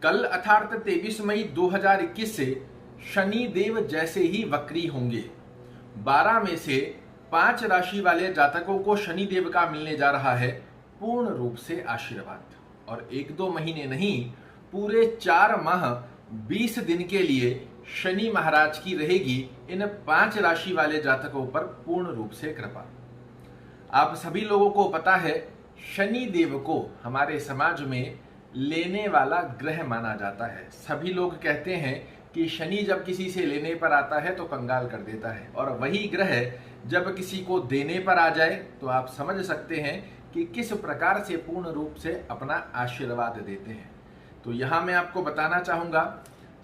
कल अर्थात 23 मई 2021 से शनि देव जैसे ही वक्री होंगे। 12 में से 5 राशि वाले जातकों को शनि देव का मिलने जा रहा है पूर्ण रूप से आशीर्वाद। और 1-2 महीने नहीं, पूरे 4 माह 20 दिन के लिए शनि महाराज की रहेगी इन 5 राशि वाले जातकों पर पूर्ण रूप से कृपा। आप सभी लोगों को पता है, शनि देव को हमारे समाज में लेने वाला ग्रह माना जाता है। सभी लोग कहते हैं कि शनि जब किसी से लेने पर आता है तो कंगाल कर देता है, और वही ग्रह जब किसी को देने पर आ जाए तो आप समझ सकते हैं कि किस प्रकार से पूर्ण रूप से अपना आशीर्वाद देते हैं। तो यहाँ मैं आपको बताना चाहूँगा,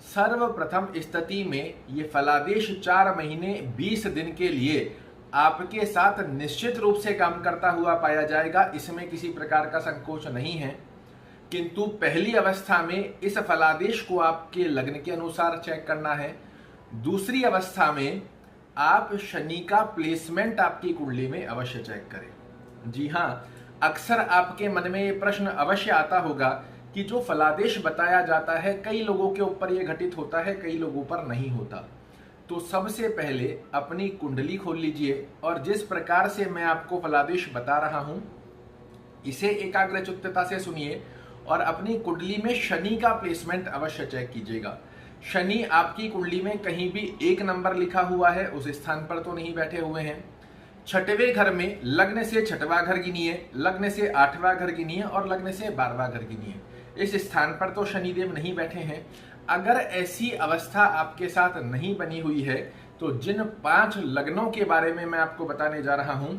सर्वप्रथम स्थिति में ये फलादेश 4 महीने 20 दिन के लिए आपके साथ निश्चित रूप से काम करता हुआ पाया जाएगा। इसमें किसी प्रकार का संकोच नहीं है, किंतु पहली अवस्था में इस फलादेश को आपके लग्न के अनुसार चेक करना है। दूसरी अवस्था में आप शनि का प्लेसमेंट आपकी कुंडली में अवश्य चेक करें। जी हाँ, अक्सर आपके मन में ये प्रश्न अवश्य आता होगा कि जो फलादेश बताया जाता है कई लोगों के ऊपर ये घटित होता है, कई लोगों पर नहीं होता। तो सबसे पहले अपनी कुंडली खोल लीजिए और जिस प्रकार से मैं आपको फलादेश बता रहा हूं इसे एकाग्रचित्तता से सुनिए और अपनी कुंडली में शनि का प्लेसमेंट अवश्य चेक कीजिएगा। शनि आपकी कुंडली में कहीं भी 1 नंबर लिखा हुआ है उस स्थान पर तो नहीं बैठे हुए हैं। 6वें घर में लग्न से 6वां घर गिनिए, लग्न से 8वां घर गिनिए और लग्न से 12वां घर गिनिए। इस स्थान पर तो शनिदेव नहीं बैठे हैं। अगर ऐसी अवस्था आपके साथ नहीं बनी हुई है तो जिन 5 लग्नों के बारे में मैं आपको बताने जा रहा हूं,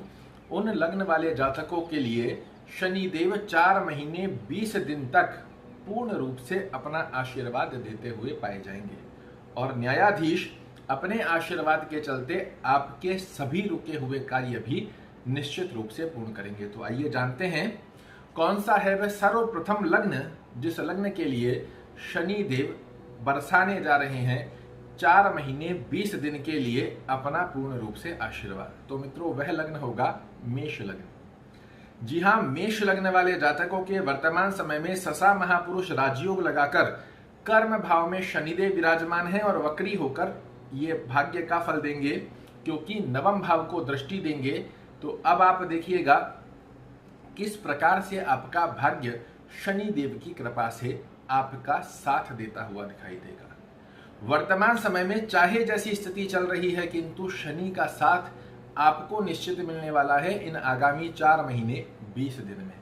उन लग्न वाले जातकों के लिए शनिदेव 4 महीने 20 दिन तक पूर्ण रूप से अपना आशीर्वाद देते हुए पाए जाएंगे और न्यायाधीश अपने आशीर्वाद के चलते आपके सभी रुके हुए कार्य भी निश्चित रूप से पूर्ण करेंगे। तो आइए जानते हैं कौन सा है वह सर्वप्रथम लग्न जिस लग्न के लिए शनि देव बरसाने जा रहे हैं 4 महीने 20 दिन के लिए अपना पूर्ण रूप से आशीर्वाद। तो मित्रों, वह लग्न होगा मेष लग्न। जी हाँ, मेष लग्न वाले जातकों के वर्तमान समय में ससा महापुरुष राजयोग लगाकर कर्म भाव में शनिदेव विराजमान है और वक्री होकर ये भाग्य का फल देंगे, क्योंकि नवम भाव को दृष्टि देंगे। तो अब आप देखिएगा किस प्रकार से आपका भाग्य शनि देव की कृपा से आपका साथ देता हुआ दिखाई देगा। वर्तमान समय में चाहे जैसी स्थिति चल रही है, किंतु शनि का साथ आपको निश्चित मिलने वाला है इन आगामी 4 महीने 20 दिन में।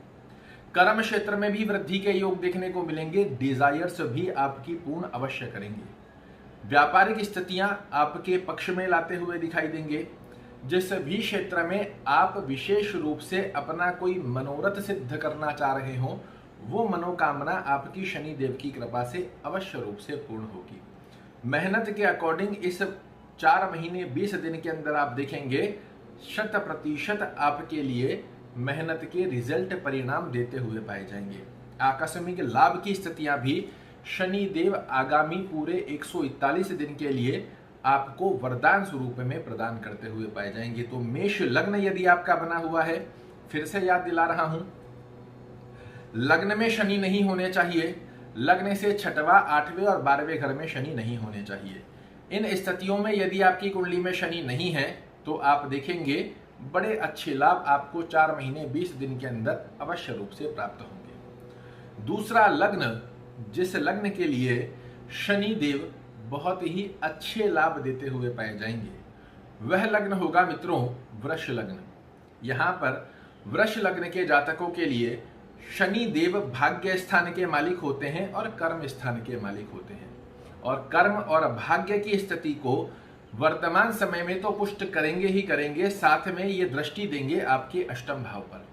कर्म क्षेत्र में भी वृद्धि के योग देखने को मिलेंगे, डिजायर्स भी आपकी पूर्ण अवश्य करेंगे। व्यापारिक स्थितियां आपके पक्ष में लाते हुए दिखाई देंगे। जिस भी क्षेत्र में आप विशेष रूप से अपना कोई मनोरथ सिद्ध करना चाह रहे हो, वो मनोकामना आपकी शनि देव की कृपा से अवश्य रूप से पूर्ण होगी। मेहनत के अकॉर्डिंग इस 4 महीने 20 दिन के अंदर आप देखेंगे 100% आपके लिए मेहनत के रिजल्ट परिणाम देते हुए पाए जाएंगे। आकस्मिक लाभ की स्थितियां भी शनि देव आगामी पूरे 141 दिन के लिए आपको वरदान स्वरूप में प्रदान करते हुए पाए जाएंगे। तो मेष लग्न यदि आपका बना हुआ है, फिर से याद दिला रहा हूं, लग्न में शनि नहीं होने चाहिए। लग्न से 6वां, 8वें और 12वें घर में शनि नहीं होने चाहिए। इन स्थितियों में यदि आपकी कुंडली में शनि नहीं है तो आप देखेंगे बड़े अच्छे लाभ आपको 4 महीने 20 दिन के अंदर अवश्य रूप से प्राप्त होंगे। दूसरा लग्न जिस लग्न के लिए शनि देव बहुत ही अच्छे लाभ देते हुए पाए जाएंगे, वह लग्न होगा मित्रों वृष लग्न। यहाँ पर वृष लग्न के जातकों के लिए शनि देव भाग्य स्थान के मालिक होते हैं और कर्म स्थान के मालिक होते हैं, और कर्म और भाग्य की स्थिति को वर्तमान समय में तो पुष्ट करेंगे ही करेंगे, साथ में ये दृष्टि देंगे आपके अष्टम भाव पर।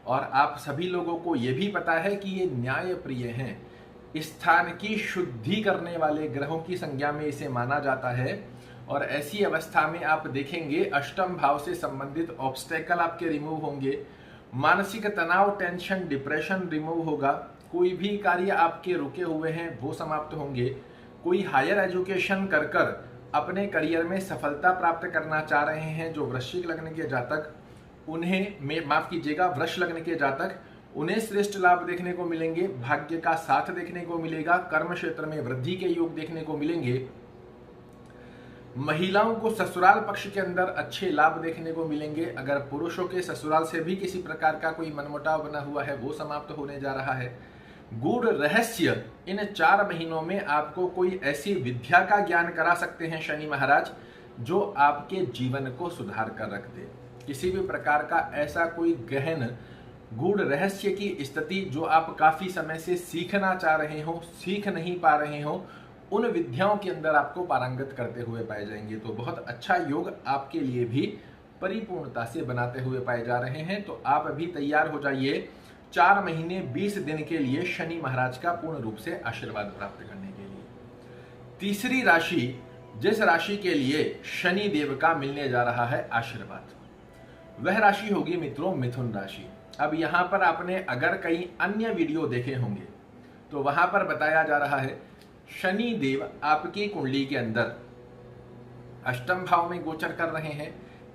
और आप सभी लोगों को ये भी पता है कि ये न्याय प्रिय हैं, स्थान की शुद्धि करने वाले ग्रहों की संज्ञा में इसे माना जाता है। और ऐसी अवस्था में आप देखेंगे अष्टम भाव से संबंधित ऑब्स्टेकल आपके रिमूव होंगे, मानसिक तनाव, टेंशन, डिप्रेशन रिमूव होगा, कोई भी कार्य आपके रुके हुए हैं वो समाप्त होंगे। कोई हायर एजुकेशन कर कर अपने करियर में सफलता प्राप्त करना चाह रहे हैं जो वृश्चिक लग्न के जातक, उन्हें माफ कीजिएगा वृष लग्न के जातक, उन्हें श्रेष्ठ लाभ देखने को मिलेंगे, भाग्य का साथ देखने को मिलेगा, कर्म क्षेत्र में वृद्धि के योग देखने को मिलेंगे। महिलाओं को ससुराल पक्ष के अंदर अच्छे लाभ देखने को मिलेंगे। अगर पुरुषों के ससुराल से भी किसी प्रकार का कोई मनमुटाव बना हुआ है वो समाप्त होने जा रहा है। गूढ़ रहस्य, इन 4 महीनों में आपको कोई ऐसी विद्या का ज्ञान करा सकते हैं शनि महाराज जो आपके जीवन को सुधार कर रख दे। किसी भी प्रकार का ऐसा कोई गहन गूढ़ रहस्य की स्थिति जो आप काफी समय से सीखना चाह रहे हो, सीख नहीं पा रहे हो, उन विद्याओं के अंदर आपको पारंगत करते हुए पाए जाएंगे। तो बहुत अच्छा योग आपके लिए भी परिपूर्णता से बनाते हुए पाए जा रहे हैं। तो आप अभी तैयार हो जाइए 4 महीने 20 दिन के लिए शनि महाराज का पूर्ण रूप से आशीर्वाद प्राप्त करने के लिए। तीसरी राशि, जिस राशि के लिए शनि देव का मिलने जा रहा है आशीर्वाद, वह राशि होगी मित्रों मिथुन राशि। अब यहां पर आपने अगर कई अन्य वीडियो देखे होंगे तो वहां पर बताया जा रहा है शनि देव आपकी कुंडली के अंदर अष्टम भाव में गोचर कर रहे हैं।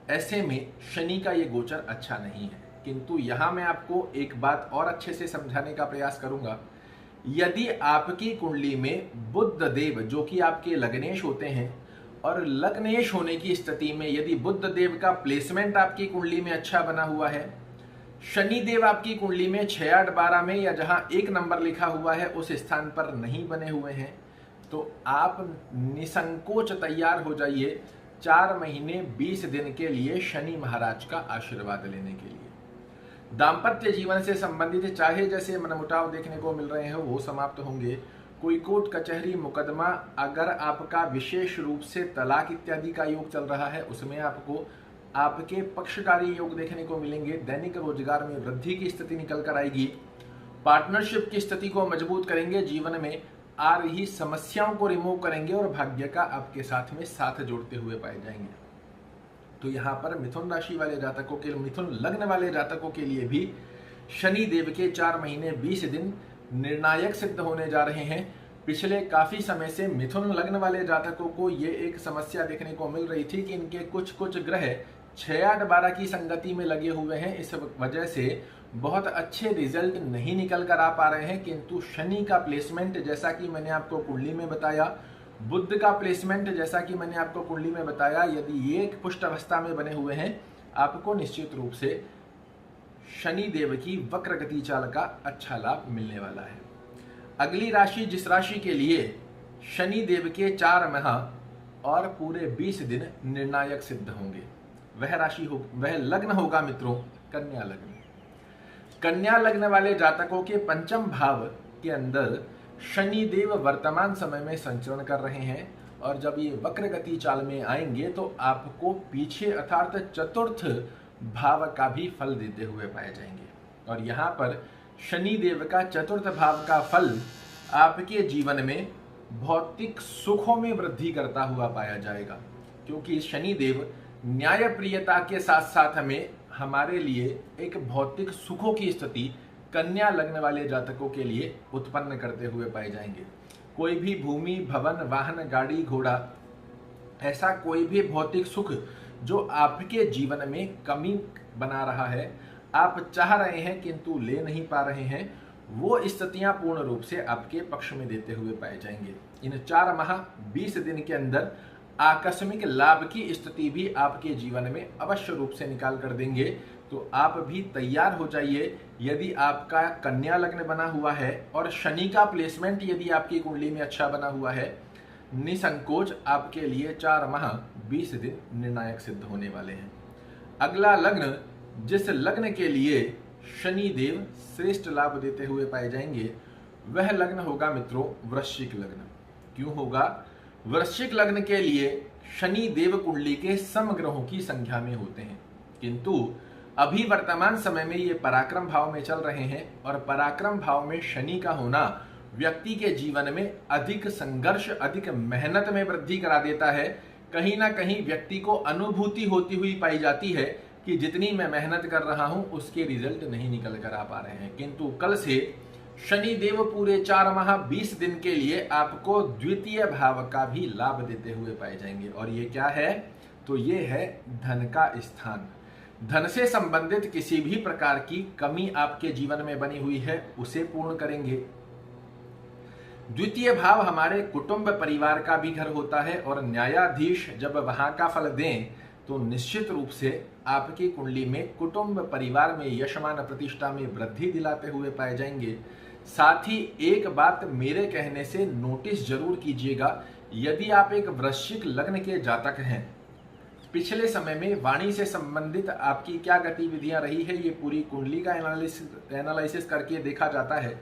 ऐसे में शनि का ये गोचर अच्छा नहीं है। किंतु यहां मैं आपको एक बात और अच्छे से समझाने का प्रयास करूंगा। यदि आपकी कुंडली में बुध देव जो कि आपके लग्नेश होते हैं और लग्नेश होने की स्थिति में यदि बुध देव का प्लेसमेंट आपकी कुंडली में अच्छा बना हुआ है, शनि देव आपकी कुंडली में 6, 8, 12 में या जहां 1 नंबर लिखा हुआ है उस स्थान पर नहीं बने हुए हैं, तो आप निसंकोच तैयार हो जाइए 4 महीने 20 दिन के लिए शनि महाराज का आशीर्वाद लेने के लिए। दाम्पत्य जीवन से संबंधित चाहे जैसे मनमुटाव देखने को मिल रहे हो वो समाप्त होंगे। कोई कोर्ट कचहरी मुकदमा, अगर आपका विशेष रूप से तलाक इत्यादि का योग चल रहा है उसमें आपको आपके पक्षकारी योग देखने को मिलेंगे। दैनिक रोजगार में वृद्धि की स्थिति निकल कर आएगी। पार्टनरशिप की स्थिति को मजबूत करेंगे, जीवन में आ रही समस्याओं को रिमूव करेंगे और भाग्य का आपके साथ में साथ जोड़ते हुए पाए जाएंगे। तो यहाँ पर मिथुन राशि वाले जातकों के, मिथुन लग्न वाले जातकों के लिए भी शनि देव के 4 महीने 20 दिन निर्णायक सिद्ध होने जा रहे हैं। पिछले काफी समय से मिथुन लग्न वाले जातकों को ये एक समस्या देखने को मिल रही थी कि इनके कुछ ग्रह 6, 8, 12 की संगति में लगे हुए हैं। इस वजह से बहुत अच्छे रिजल्ट नहीं निकल कर आ पा रहे हैं। किंतु शनि का प्लेसमेंट जैसा कि मैंने आपको कुंडली में बताया, बुध का प्लेसमेंट जैसा कि मैंने आपको कुंडली में बताया, यदि ये पुष्ट अवस्था में बने हुए हैं आपको निश्चित रूप से शनि देव की वक्र गति चाल का अच्छा लाभ मिलने वाला है। अगली राशि, जिस राशि के लिए शनि देव के 4 माह और पूरे 20 दिन निर्णायक सिद्ध होंगे, वह राशि हो, वह लग्न होगा मित्रों कन्या लग्न। कन्या लग्न वाले जातकों के 5म भाव के अंदर शनि देव वर्तमान समय में संचरण कर रहे हैं और जब ये वक्र गति चाल में आएंगे तो आपको पीछे अर्थात 4th भाव का भी फल देते हुए पाए जाएंगे। और यहाँ पर शनि देव का 4th भाव का फल आपके जीवन में भौतिक सुखों में वृद्धि करता हुआ पाया जाएगा, क्योंकि शनि देव न्याय प्रियता के साथ साथ हमें हमारे लिए एक भौतिक सुखों की स्थिति कन्या लग्न वाले जातकों के लिए उत्पन्न करते हुए पाए जाएंगे। कोई भी भूमि, भवन, वाहन, गाड़ी, घोड़ा, ऐसा कोई भी भौतिक सुख जो आपके जीवन में कमी बना रहा है, आप चाह रहे हैं किंतु ले नहीं पा रहे हैं, वो स्थितियां पूर्ण रूप से आपके पक्ष में देते हुए पाए जाएंगे। इन 4 माह 20 दिन के अंदर आकस्मिक लाभ की स्थिति भी आपके जीवन में अवश्य रूप से निकाल कर देंगे। तो आप भी तैयार हो जाइए। यदि आपका कन्या लग्न बना हुआ है और शनि का प्लेसमेंट यदि आपकी कुंडली में अच्छा बना हुआ है, निसंकोच आपके लिए 4 माह 20 दिन निर्णायक सिद्ध होने वाले हैं। अगला लग्न, जिस लग्न के लिए शनि देव श्रेष्ठ लाभ देते हुए पाए जाएंगे, वह लग्न होगा मित्रों वृश्चिक लग्न। क्यों होगा? वृश्चिक लग्न के लिए शनि देव कुंडली के समग्रहों की संख्या में होते हैं, किंतु अभी वर्तमान समय में ये पराक्रम भाव में चल रहे हैं और पराक्रम भाव में शनि का होना व्यक्ति के जीवन में अधिक संघर्ष, अधिक मेहनत में वृद्धि करा देता है। कहीं ना कहीं व्यक्ति को अनुभूति होती हुई पाई जाती है कि जितनी मैं मेहनत कर रहा हूं उसके रिजल्ट नहीं निकल कर आ पा रहे हैं। किंतु कल से शनि देव पूरे 4 माह 20 दिन के लिए आपको द्वितीय भाव का भी लाभ देते हुए पाए जाएंगे। और ये क्या है? तो ये है धन का स्थान। धन से संबंधित किसी भी प्रकार की कमी आपके जीवन में बनी हुई है उसे पूर्ण करेंगे। द्वितीय भाव हमारे कुटुंब परिवार का भी घर होता है और न्यायाधीश जब वहां का फल दें तो निश्चित रूप से आपकी कुंडली में कुटुंब परिवार में यशमान प्रतिष्ठा में वृद्धि दिलाते हुए पाए जाएंगे। साथ ही एक बात मेरे कहने से नोटिस जरूर कीजिएगा, यदि आप एक वृश्चिक लग्न के जातक हैं, पिछले समय में वाणी से संबंधित आपकी क्या गतिविधियां रही है ये पूरी कुंडली का एनालिसिस करके देखा जाता है,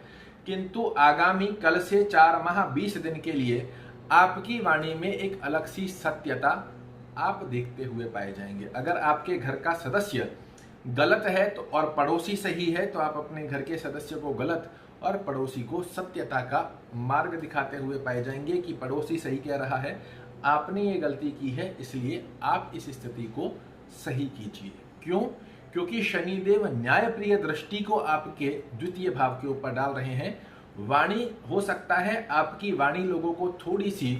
किंतु आगामी कल से 4 माह 20 दिन के लिए आपकी वाणी में एक अलग सी सत्यता आप देखते हुए पाए जाएंगे। अगर आपके घर का सदस्य गलत है तो और पड़ोसी सही है तो आप अपने घर के सदस्य को गलत और पड़ोसी को सत्यता का मार्ग दिखाते हुए पाए जाएंगे कि पड़ोसी सही कह रहा है, आपने ये गलती की है, इसलिए आप इस स्थिति को सही कीजिए। क्यों? क्योंकि शनिदेव न्याय प्रिय दृष्टि को आपके द्वितीय भाव के ऊपर डाल रहे हैं। वाणी हो सकता है आपकी वाणी लोगों को थोड़ी सी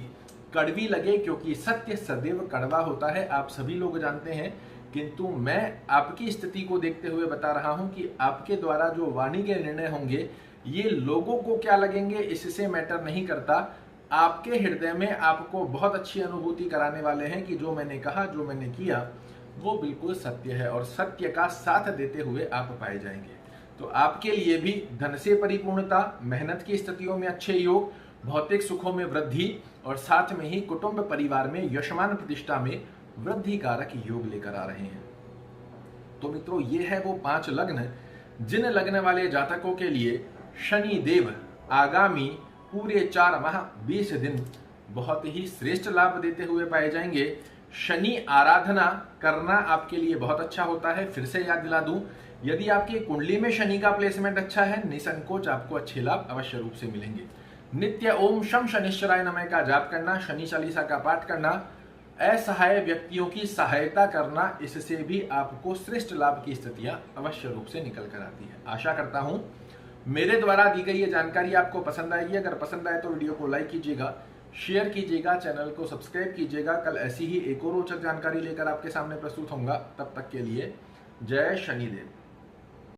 कड़वी लगे, क्योंकि सत्य सदैव कड़वा होता है, आप सभी लोग जानते हैं, किंतु मैं आपकी स्थिति को देखते हुए बता रहा हूं कि आपके द्वारा जो वाणी के निर्णय होंगे ये लोगों को क्या लगेंगे इससे मैटर नहीं करता। आपके हृदय में आपको बहुत अच्छी अनुभूति कराने वाले हैं कि जो मैंने कहा, जो मैंने किया वो बिल्कुल सत्य है और सत्य का साथ देते हुए आप पाए जाएंगे। तो आपके लिए भी धन से परिपूर्णता, मेहनत की स्थितियों में अच्छे योग, भौतिक सुखों में वृद्धि और साथ में ही कुटुंब परिवार में यशमान प्रतिष्ठा में वृद्धि कारक योग लेकर आ रहे हैं। तो मित्रों, ये है वो 5 लग्न जिन लग्न वाले जातकों के लिए शनि देव आगामी पूरे 4 माह 20 दिन बहुत ही श्रेष्ठ लाभ देते हुए पाए जाएंगे। शनि आराधना करना आपके लिए बहुत अच्छा होता है। फिर से याद दिला दूं, यदि आपकी कुंडली में शनि का प्लेसमेंट अच्छा है, निसंकोच आपको अच्छे लाभ अवश्य रूप से मिलेंगे। नित्य ओम शम शनिश्चराय नमः का जाप करना, शनि चालीसा का पाठ करना, असहाय व्यक्तियों की सहायता करना, इससे भी आपको श्रेष्ठ लाभ की स्थितियां अवश्य रूप से निकल कर आती है। आशा करता हूं मेरे द्वारा दी गई ये जानकारी आपको पसंद आएगी। अगर पसंद आए तो वीडियो को लाइक कीजिएगा, शेयर कीजिएगा, चैनल को सब्सक्राइब कीजिएगा। कल ऐसी ही एक और रोचक जानकारी लेकर आपके सामने प्रस्तुत होऊंगा। तब तक के लिए जय शनिदेव।